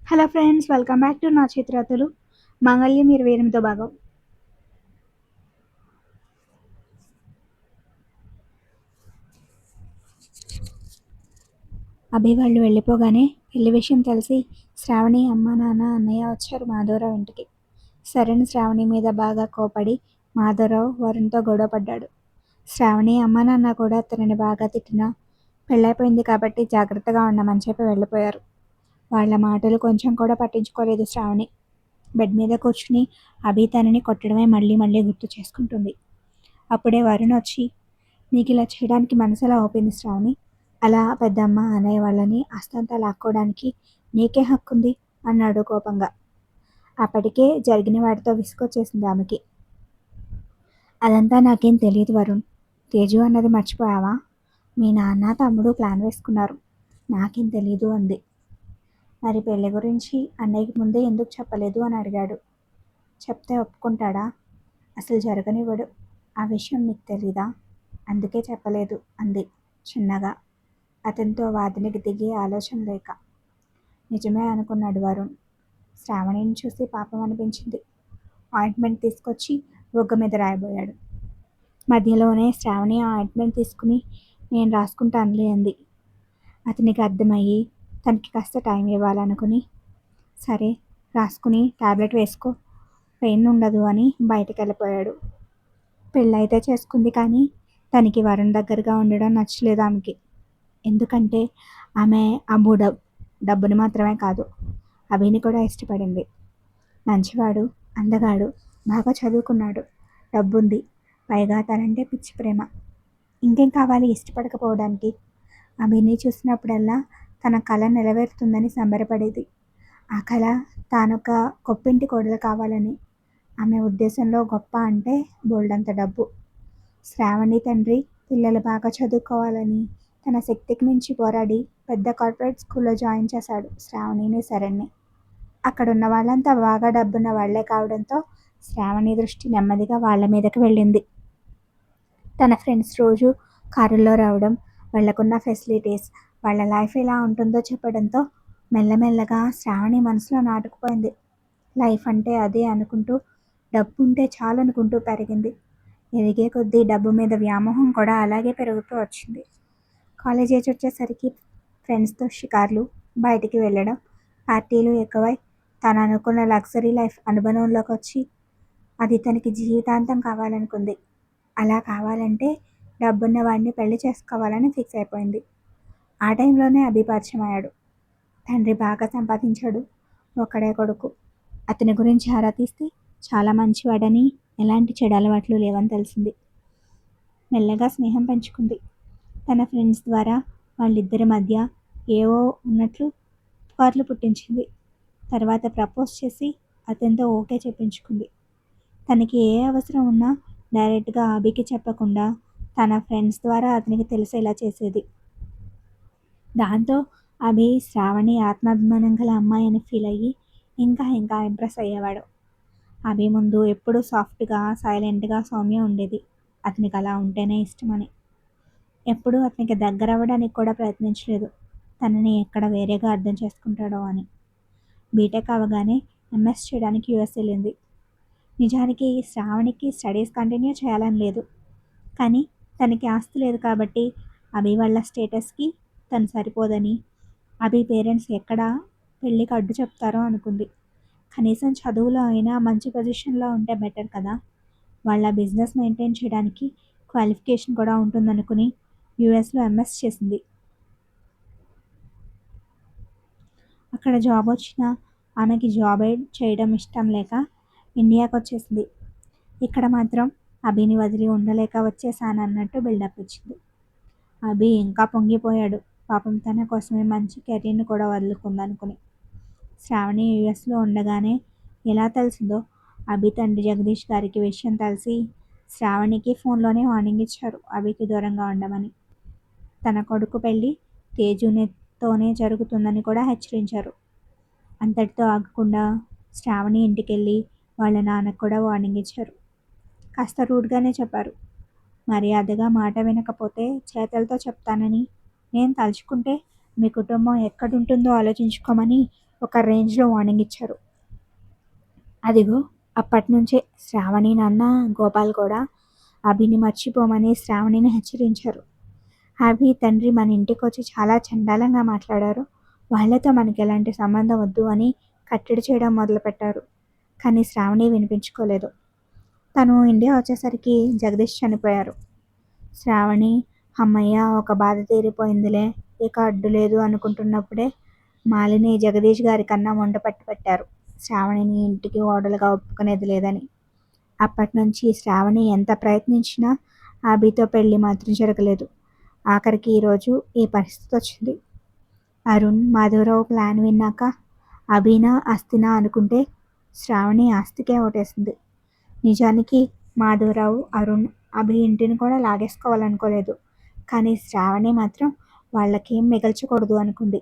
Hello friends, welcome back to నా చిత్రతులు. మంగళ్యం 28వ భాగం. అభి వాళ్ళు వెళ్ళిపోగానే పెళ్లి విషయం తెలిసి శ్రావణి అమ్మ నాన్న అన్నయ్య వచ్చారు మాధవరావు ఇంటికి. సరైన శ్రావణి మీద బాగా కోపడి మాధవరావు వరుణ్తో గొడవ పడ్డాడు. శ్రావణి అమ్మ నాన్న కూడా తనని బాగా తిట్టినా పెళ్ళైపోయింది కాబట్టి జాగ్రత్తగా ఉండమని చెప్పి వెళ్ళిపోయారు. వాళ్ళ మాటలు కొంచెం కూడా పట్టించుకోలేదు శ్రావణి. బెడ్ మీద కూర్చుని అభి తనని కొట్టడమే మళ్ళీ మళ్ళీ గుర్తు చేసుకుంటుంది. అప్పుడే వరుణ్ వచ్చి, నీకు ఇలా చేయడానికి మనసులా ఒప్పింది శ్రావణి. అలా పెద్దమ్మ అన్నయ్య వాళ్ళని ఆస్తంతా లాక్కోవడానికి నీకే హక్కుంది అన్నాడు కోపంగా. అప్పటికే జరిగిన వాటితో విసుగొచ్చేసింది ఆమెకి. అదంతా నాకేం తెలియదు వరుణ్. తేజు అన్నది మర్చిపోయావా? మీ నాన్న తమ్ముడు ప్లాన్ వేసుకున్నారు. నాకేం తెలీదు అంది. మరి పెళ్లి గురించి అన్నయ్యకి ముందే ఎందుకు చెప్పలేదు అని అడిగాడు. చెప్తే ఒప్పుకుంటాడా? అసలు జరగనివ్వడు. ఆ విషయం నీకు తెలీదా? అందుకే చెప్పలేదు అంది చిన్నగా, అతనితో వాదనకి దిగే ఆలోచన లేక. నిజమే అనుకున్నాడు వరుణ్. శ్రావణిని చూసి పాపం అనిపించింది. ఆయింట్మెంట్ తీసుకొచ్చి బొగ్గ మీద రాయబోయాడు. మధ్యలోనే శ్రావణి ఆ ఆయింట్మెంట్ తీసుకుని నేను రాసుకుంటానులే అంది. అతనికి అర్థమయ్యి తనకి కాస్త టైం ఇవ్వాలనుకుని, సరే రాసుకుని టాబ్లెట్ వేసుకో, పెయిన్ ఉండదు అని బయటకు వెళ్ళిపోయాడు. పెళ్ళైతే చేసుకుంది కానీ తనకి వరుణ్ దగ్గరగా ఉండడం నచ్చలేదు ఆమెకి. ఎందుకంటే ఆమె అమ్ము డబ్బుని మాత్రమే కాదు, అభిని కూడా ఇష్టపడింది. మంచివాడు, అందగాడు, బాగా చదువుకున్నాడు, డబ్బుంది, పైగా తనంటే పిచ్చి ప్రేమ. ఇంకేం కావాలి ఇష్టపడకపోవడానికి? అభిని చూసినప్పుడల్లా తన కళ నెరవేరుతుందని సంబరపడేది. ఆ కళ తానొక గొప్పింటి కోడలు కావాలని. ఆమె ఉద్దేశంలో గొప్ప అంటే బోల్డంత డబ్బు. శ్రావణి తండ్రి పిల్లలు బాగా చదువుకోవాలని తన శక్తికి మించి పోరాడి పెద్ద కార్పొరేట్ స్కూల్లో జాయిన్ చేశాడు శ్రావణిని శరణ్ని. అక్కడున్న వాళ్ళంతా బాగా డబ్బున్న వాళ్లే కావడంతో శ్రావణి దృష్టి నెమ్మదిగా వాళ్ళ మీదకి వెళ్ళింది. తన ఫ్రెండ్స్ రోజు కారుల్లో రావడం, వాళ్లకున్న ఫెసిలిటీస్, వాళ్ళ లైఫ్ ఎలా ఉంటుందో చెప్పడంతో మెల్లమెల్లగా శ్రావణి మనసులో నాటుకుపోయింది. లైఫ్ అంటే అదే అనుకుంటూ, డబ్బు ఉంటే చాలనుకుంటూ పెరిగింది. ఎదిగే కొద్దీ డబ్బు మీద వ్యామోహం కూడా అలాగే పెరుగుతూ వచ్చింది. కాలేజ్ ఏజ్ వచ్చేసరికి ఫ్రెండ్స్తో షికార్లు, బయటికి వెళ్ళడం, పార్టీలు ఎక్కువై తను అనుకున్న లగ్జరీ లైఫ్ అనుభవంలోకి వచ్చి అది తనకి జీవితాంతం కావాలనుకుంది. అలా కావాలంటే డబ్బున్న వాడిని పెళ్లి చేసుకోవాలని ఫిక్స్ అయిపోయింది. ఆ టైంలోనే పరిచయం అయ్యాడు. తండ్రి బాగా సంపాదించాడు, ఒక్కడే కొడుకు. అతని గురించి ఆరా తీస్తే చాలా మంచివాడని, ఎలాంటి చెడు అలవాట్లు లేవని తెలిసింది. మెల్లగా స్నేహం పెంచుకుంది. తన ఫ్రెండ్స్ ద్వారా వాళ్ళిద్దరి మధ్య ఏవో ఉన్నట్లు పుకార్లు పుట్టించింది. తర్వాత ప్రపోజ్ చేసి అతనితో ఓకే చెప్పించుకుంది. తనకి ఏ అవసరం ఉన్నా డైరెక్ట్గా అభికి చెప్పకుండా తన ఫ్రెండ్స్ ద్వారా అతనికి తెలిసేలా చేసేది. దాంతో అభి శ్రావణి ఆత్మాభిమానం గల అమ్మాయి అని ఫీల్ అయ్యి ఇంకా ఇంకా ఇంప్రెస్ అయ్యేవాడు. అభి ముందు ఎప్పుడూ సాఫ్ట్గా, సైలెంట్గా సౌమ్య ఉండేది. అతనికి అలా ఉంటేనే ఇష్టమని. ఎప్పుడూ అతనికి దగ్గర అవ్వడానికి కూడా ప్రయత్నించలేదు, తనని ఎక్కడ వేరేగా అర్థం చేసుకుంటాడో అని. బీటెక్ అవగానే ఎంఎస్ చేయడానికి యూఎస్ వెళ్ళింది. నిజానికి శ్రావణికి స్టడీస్ కంటిన్యూ చేయాలని లేదు, కానీ తనకి ఆస్తి లేదు కాబట్టి అభి వాళ్ళ స్టేటస్కి తను సరిపోదని, అభి పేరెంట్స్ ఎక్కడ పెళ్ళికి అడ్డు చెప్తారో అనుకుంది. కనీసం చదువులో అయినా మంచి పొజిషన్లో ఉంటే బెటర్ కదా, వాళ్ళ బిజినెస్ మెయింటైన్ చేయడానికి క్వాలిఫికేషన్ కూడా ఉంటుందనుకుని యూఎస్లో ఎంఎస్ చేసింది. అక్కడ జాబ్ వచ్చినా ఆమెకి జాబ్ చేయడం ఇష్టం లేక ఇండియాకి వచ్చేసింది. ఇక్కడ మాత్రం అభిని వదిలి ఉండలేక వచ్చేసానన్నట్టు బిల్డప్ ఇచ్చింది. అభి ఇంకా పొంగిపోయాడు, పాపం తన కోసమే మంచి కెరీర్ని కూడా వదులుకుందనుకుని. శ్రావణి యూఎస్లో ఉండగానే ఎలా తెలిసిందో అభి తండ్రి జగదీష్ గారికి విషయం తెలిసి శ్రావణికి ఫోన్లోనే వార్నింగ్ ఇచ్చారు అభికి దూరంగా ఉండమని. తన కొడుకు పెళ్ళి తేజుతోనే జరుగుతుందని కూడా హెచ్చరించారు. అంతటితో ఆగకుండా శ్రావణి ఇంటికెళ్ళి వాళ్ళ నాన్నకు కూడా వార్నింగ్ ఇచ్చారు. కాస్త రూడ్గానే చెప్పారు. మర్యాదగా మాట వినకపోతే చేతలతో చెప్తానని, నేను తలుచుకుంటే మీ కుటుంబం ఎక్కడుంటుందో ఆలోచించుకోమని ఒక రేంజ్లో వార్నింగ్ ఇచ్చారు. అదిగో అప్పటినుంచే శ్రావణి నాన్న గోపాల్ కూడా అభిని మర్చిపోమని శ్రావణిని హెచ్చరించారు. అభి తండ్రి మన ఇంటికొచ్చి చాలా చండాలంగా మాట్లాడారు, వాళ్ళతో మనకి ఎలాంటి సంబంధం వద్దు అని కట్టడి చేయడం మొదలుపెట్టారు. కానీ శ్రావణి వినిపించుకోలేదు. తను ఇండియా వచ్చేసరికి జగదీష్ చనిపోయారు. శ్రావణి అమ్మయ్య ఒక బాధ తీరిపోయిందిలే, ఇక అడ్డు లేదు అనుకుంటున్నప్పుడే మాలిని జగదీష్ గారి కన్నా వంట పట్టి పెట్టారు, శ్రావణిని ఇంటికి ఓడలుగా ఒప్పుకునేది లేదని. అప్పటి నుంచి శ్రావణి ఎంత ప్రయత్నించినా అభితో పెళ్లి మాత్రం జరగలేదు. ఆఖరికి ఈరోజు ఈ పరిస్థితి వచ్చింది. అరుణ్ మాధవరావు ప్లాన్ విన్నాక అభినా ఆస్తినా అనుకుంటే శ్రావణి ఆస్తికే ఓటేసింది. నిజానికి మాధవరావు అరుణ్ అభి ఇంటిని కూడా లాగేసుకోవాలనుకోలేదు. కానీ శ్రావణి మాత్రం వాళ్ళకేం మిగల్చకూడదు అనుకుంది.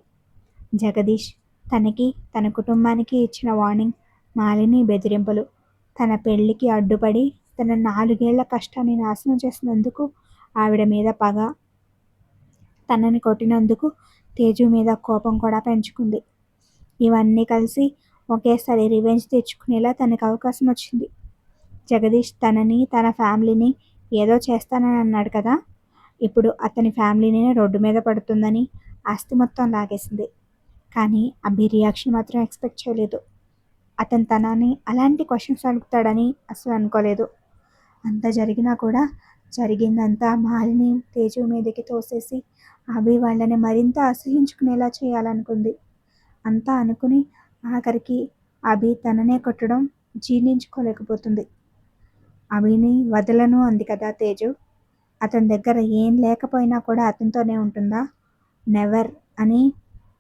జగదీష్ తనకి తన కుటుంబానికి ఇచ్చిన వార్నింగ్, మాలిని బెదిరింపులు, తన పెళ్లికి అడ్డుపడి తన 4 ఏళ్ల కష్టాన్ని నాశనం చేసినందుకు ఆవిడ మీద పగ, తనని కొట్టినందుకు తేజు మీద కోపం కూడా పెంచుకుంది. ఇవన్నీ కలిసి ఒకేసారి రివెంజ్ తెచ్చుకునేలా తనకు అవకాశం వచ్చింది. జగదీష్ తనని తన ఫ్యామిలీని ఏదో చేస్తానని అన్నాడు కదా, ఇప్పుడు అతని ఫ్యామిలీనే రోడ్డు మీద పడుతుందని ఆస్తి మొత్తం లాగేసింది. కానీ అభి రియాక్షన్ మాత్రం ఎక్స్పెక్ట్ చేయలేదు. అతను తనని అలాంటి క్వశ్చన్స్ అడుగుతాడని అసలు అనుకోలేదు. అంత జరిగినా కూడా జరిగిందంతా మాలిని తేజు మీదకి తోసేసి అభి వాళ్ళని మరింత అసహించుకునేలా చేయాలనుకుంది. అంతా అనుకుని ఆఖరికి అభి తననే కొట్టడం జీర్ణించుకోలేకపోతుంది. అభిని వదలను అంది కదా తేజు, అతని దగ్గర ఏం లేకపోయినా కూడా అతనితోనే ఉంటుందా? నెవర్ అని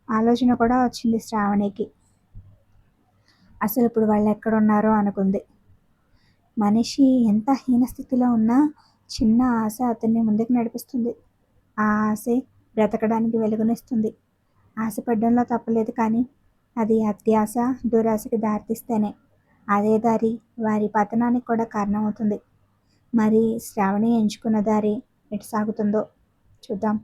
ఆలోచన కూడా వచ్చింది శ్రావణికి. అసలు ఇప్పుడు వాళ్ళు ఎక్కడున్నారో అనుకుంది. మనిషి ఎంత హీనస్థితిలో ఉన్నా చిన్న ఆశ అతన్ని ముందుకు నడిపిస్తుంది. ఆ ఆశే బ్రతకడానికి వెలుగునిస్తుంది. ఆశపడ్డంలో తప్పలేదు, కానీ అది అత్యాశ దురాశకి దారితీస్తేనే అదే దారి వారి పతనానికి కూడా కారణమవుతుంది. మరి శ్రావణి ఎంచుకున్న దారి ఎటు సాగుతుందో చూద్దాం.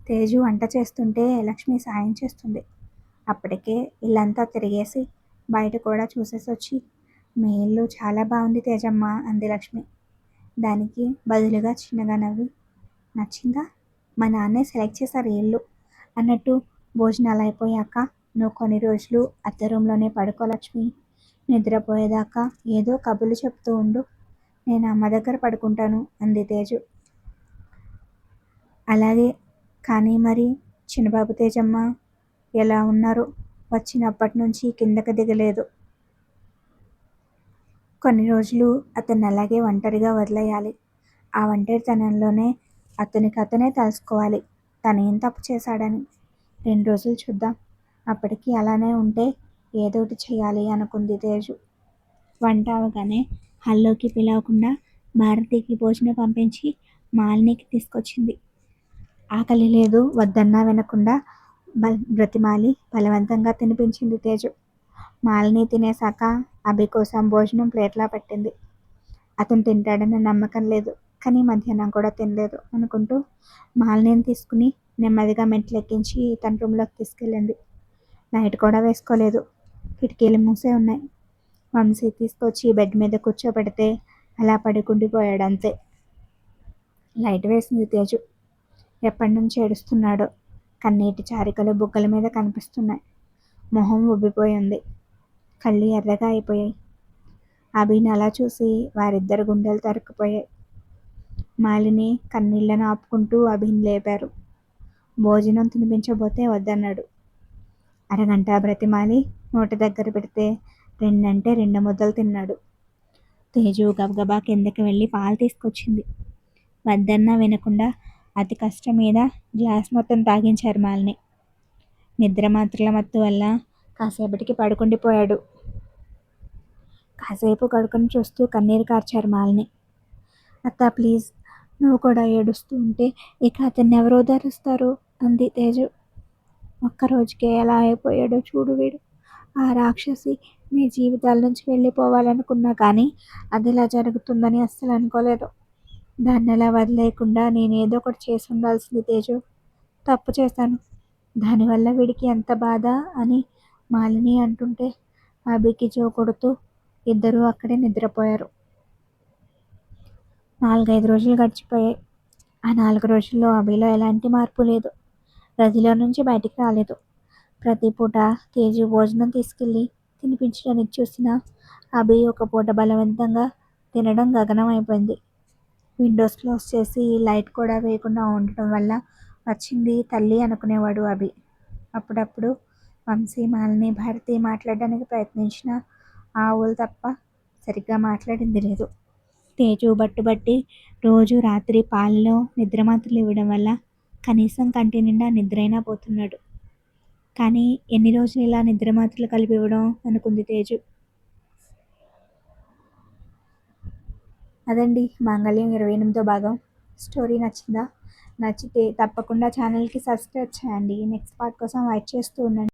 తేజు వంట చేస్తుంటే లక్ష్మి సాయం చేస్తుంది. అప్పటికే ఇల్లంతా తిరిగేసి బయట కూడా చూసేసి వచ్చి, మీ ఇల్లు చాలా బాగుంది తేజమ్మ అంది లక్ష్మి. దానికి బదులుగా చిన్నగా నవ్వి, నచ్చిందా? మా నాన్నే సెలెక్ట్ చేశారు ఈ ఇల్లు అన్నట్టు, భోజనాలు అయిపోయాక నువ్వు కొన్ని రోజులు అత్త రూమ్లోనే పడుకో లక్ష్మి, నిద్రపోయేదాకా ఏదో కబుర్లు చెప్తూ ఉండు, నేను అమ్మ దగ్గర పడుకుంటాను అంది తేజు. అలాగే, కానీ మరి చిన్నబాబు తేజమ్మ ఎలా ఉన్నారు? వచ్చినప్పటి నుంచి కిందకి దిగలేదు. కొన్ని రోజులు అతన్ని అలాగే ఒంటరిగా వదిలేయాలి. ఆ ఒంటరితనంలోనే అతనికి అతనే తెలుసుకోవాలి తను ఏం తప్పు చేశాడని. 2 రోజులు చూద్దాం, అప్పటికి అలానే ఉంటే ఏదోటి చేయాలి అనుకుంది తేజు. వంట అవగానే హాల్లోకి పిలవకుండా భారతికి భోజనం పంపించి మాలినికి తీసుకొచ్చింది. ఆకలి లేదు వద్దన్నా వినకుండా బ్రతిమాలి బలవంతంగా తినిపించింది తేజు. మాలిని తినేశాక అభి కోసం భోజనం ప్లేట్లా పెట్టింది. అతను తింటాడన్న నమ్మకం లేదు, కానీ మధ్యాహ్నం కూడా తినలేదు అనుకుంటూ మాలిని తీసుకుని నెమ్మదిగా మెట్లు ఎక్కించి తన రూమ్లోకి తీసుకెళ్ళింది. లైట్ కూడా వేసుకోలేదు, కిటికీలు మూసే ఉన్నాయి. వంశీ తీసుకొచ్చి బెడ్ మీద కూర్చోబెడితే అలా పడుకుండిపోయాడు అంతే. లైట్ వేసింది తేజు. ఎప్పటి నుంచి ఏడుస్తున్నాడో, కన్నీటి చారికలు బుగ్గల మీద కనిపిస్తున్నాయి. మొహం ఉబ్బిపోయింది, కళ్ళు ఎర్రగా అయిపోయాయి. అభిని అలా చూసి వారిద్దరు గుండెలు తరుక్కుపోయాయి. మాలిని కన్నీళ్లను ఆపుకుంటూ అభిని లేపారు. భోజనం తినిపించబోతే వద్దన్నాడు. అరగంట బ్రతిమాలి నోటి దగ్గర పెడితే 2 అంటే 2 ముద్దలు తిన్నాడు. తేజు గబగబా కిందకి వెళ్ళి పాలు తీసుకొచ్చింది. వద్దన్నా వినకుండా అతి కష్టం మీద గ్లాస్ మొత్తం తాగించారు మాలిని. నిద్ర మాత్రల మత్తు వల్ల కాసేపటికి పడుకుండిపోయాడు. కాసేపు కడుకుని చూస్తూ కన్నీరు కార్చారు మాలిని. అత్త ప్లీజ్, నువ్వు కూడా ఏడుస్తూ ఉంటే ఇక అతన్ని ఎవరు ఓదారుస్తారు అంది తేజు. ఒక్కరోజుకే ఎలా అయిపోయాడో చూడు వీడు, ఆ రాక్షసి మీ జీవితాల నుంచి వెళ్ళిపోవాలనుకున్నా కానీ అది ఇలా జరుగుతుందని అస్సలు అనుకోలేదు. దాన్ని అలా వదిలేయకుండా నేను ఏదో ఒకటి చేసి ఉండాల్సింది తేజు. తప్పు చేశాను. దానివల్ల వీడికి ఎంత బాధ అని మాలిని అంటుంటే అభికి జో కొడుతూ ఇద్దరూ అక్కడే నిద్రపోయారు. 4-5 రోజులు గడిచిపోయాయి. ఆ 4 రోజుల్లో అభిలో ఎలాంటి మార్పు లేదు. గదిలో నుంచి బయటికి రాలేదు. ప్రతి పూట తేజు భోజనం తీసుకెళ్ళి తినిపించడానికి చూసినా అభి ఒక పూట బలవంతంగా తినడం గగనం అయిపోయింది. విండోస్ క్లోజ్ చేసి లైట్ కూడా వేయకుండా ఉండటం వల్ల వచ్చింది తల్లి అనుకునేవాడు అభి. అప్పుడప్పుడు వంశీ, మాలిని, భారతి మాట్లాడడానికి ప్రయత్నించినా ఆవులు తప్ప సరిగ్గా మాట్లాడింది లేదు. తేజు బట్టుబట్టి రోజు రాత్రి పాలలో నిద్రమాత్రలు ఇవ్వడం వల్ల కనీసం కంటి నిండా నిద్రైనా పోతున్నాడు. కానీ ఎన్ని రోజులు ఇలా నిద్రమాత్రలు కలిపి ఇవ్వడం అనుకుంది తేజు. అదండి మాంగళ్యం 28వ భాగం. స్టోరీ నచ్చిందా? నచ్చితే తప్పకుండా ఛానల్కి సబ్స్క్రైబ్ చేయండి. నెక్స్ట్ పార్ట్ కోసం వెయిట్ చేస్తూ ఉండండి.